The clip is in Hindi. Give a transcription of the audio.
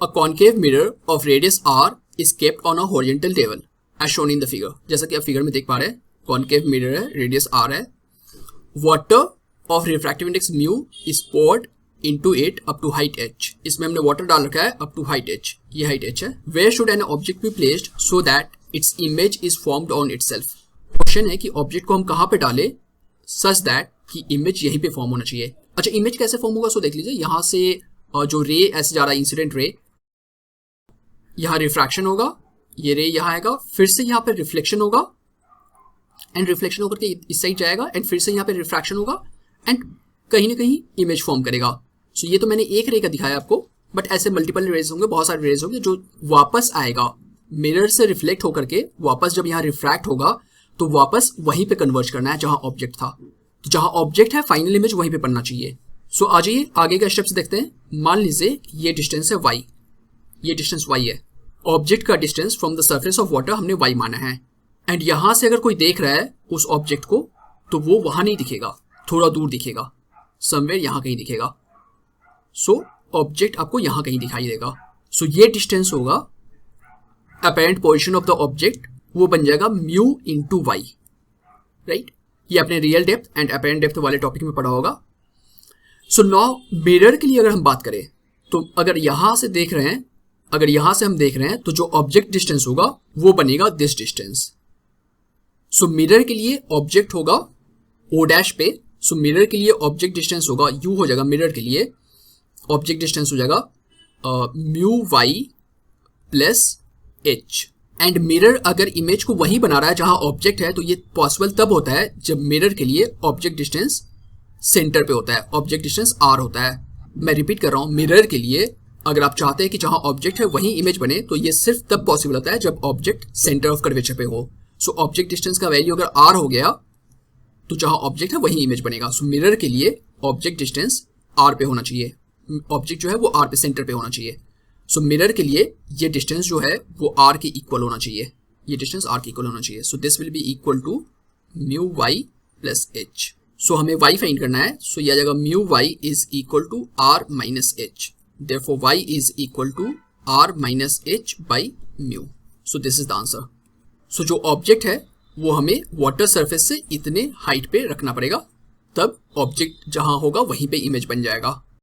A concave mirror of radius r is kept on a horizontal table as shown in the figure। जैसा कि आप फिगर में देख पा रहे हैं, कॉन्केव मिरर है, रेडियस r है, water of refractive index mu is poured into it up to height h। इसमें हमने वाटर डाल रखा है up to height h, ये height h है। Where should an object be placed so that its image is formed on itself। Question है कि ऑब्जेक्ट को हम कहाँ पे डालें such that कि इमेज यहीं पे फॉर्म होना चाहिए। अच्छा, इमेज कैसे फॉर्म होगा, सो देख लीजिए, यहाँ से जो रे ऐसे जा रहा है, इंसिडेंट रे, यहाँ रिफ्रैक्शन होगा, ये रे यहाँ आएगा, फिर से यहाँ पे रिफ्लेक्शन होगा एंड रिफ्लेक्शन होकर के इस साइड जाएगा एंड फिर से यहाँ पे रिफ्रैक्शन होगा एंड कहीं ना कहीं इमेज फॉर्म करेगा। सो ये तो मैंने एक रे का दिखाया आपको, बट ऐसे मल्टीपल रेज होंगे, बहुत सारे रेज होंगे जो वापस आएगा मिरर से रिफ्लेक्ट होकर के, वापस जब यहाँ रिफ्रैक्ट होगा तो वापस वहीं पे कन्वर्ज करना है जहाँ ऑब्जेक्ट था। तो जहाँ ऑब्जेक्ट है फाइनल इमेज वहीं पे पड़ना चाहिए। सो आ जाइए आगे का स्टेप्स देखते हैं। मान लीजिए ये डिस्टेंस है y, ये डिस्टेंस y है, ऑब्जेक्ट का distance from the surface of water हमने y माना है एंड यहाँ से अगर कोई देख रहा है उस ऑब्जेक्ट को तो वो वहां नहीं दिखेगा, थोड़ा दूर दिखेगा, समवेयर यहाँ कहीं दिखेगा। सो ऑब्जेक्ट आपको यहाँ कहीं दिखाई देगा। सो ये डिस्टेंस होगा apparent position of the object, वो बन जाएगा म्यू इंटू वाई, राइट। ये अपने real depth and apparent depth वाले टॉपिक में पढ़ा होगा। सो नाउ मिरर के लिए अगर हम बात करें तो अगर यहाँ से देख रहे हैं, अगर यहाँ से हम देख रहे हैं तो जो ऑब्जेक्ट डिस्टेंस होगा वो बनेगा दिस डिस्टेंस। सो मिरर के लिए ऑब्जेक्ट होगा ओ डैश पे, सो मिरर के लिए ऑब्जेक्ट डिस्टेंस होगा यू हो जाएगा, मिरर के लिए ऑब्जेक्ट डिस्टेंस हो जाएगा mu Y plus H. And mirror अगर इमेज को वही बना रहा है जहां ऑब्जेक्ट है तो ये पॉसिबल तब होता है जब मिरर के लिए ऑब्जेक्ट डिस्टेंस सेंटर पे होता है, ऑब्जेक्ट डिस्टेंस आर होता है। मैं रिपीट कर रहा हूं, मिरर के लिए अगर आप चाहते हैं कि जहां ऑब्जेक्ट है वहीं इमेज बने तो ये सिर्फ तब पॉसिबल होता है जब ऑब्जेक्ट सेंटर ऑफ कर्वेचर पे हो। सो ऑब्जेक्ट डिस्टेंस का वैल्यू अगर आर हो गया तो जहां ऑब्जेक्ट है वहीं इमेज बनेगा। सो मिरर के लिए ऑब्जेक्ट डिस्टेंस आर पे होना चाहिए, ऑब्जेक्ट जो है वो आर पे सेंटर पे होना चाहिए। सो मिरर के लिए ये डिस्टेंस जो है वो आर के इक्वल होना चाहिए, ये डिस्टेंस आर के इक्वल होना चाहिए। So this will be equal to mu Y plus H. So हमें वाई फाइंड करना है, सो यह आ जाएगा mu Y is equal to R minus H, therefore Y is equal to R minus H by mu. So this is the answer. So जो ऑब्जेक्ट है वो हमें वाटर सरफेस से इतने हाइट पे रखना पड़ेगा, तब ऑब्जेक्ट जहां होगा वहीं पे इमेज बन जाएगा।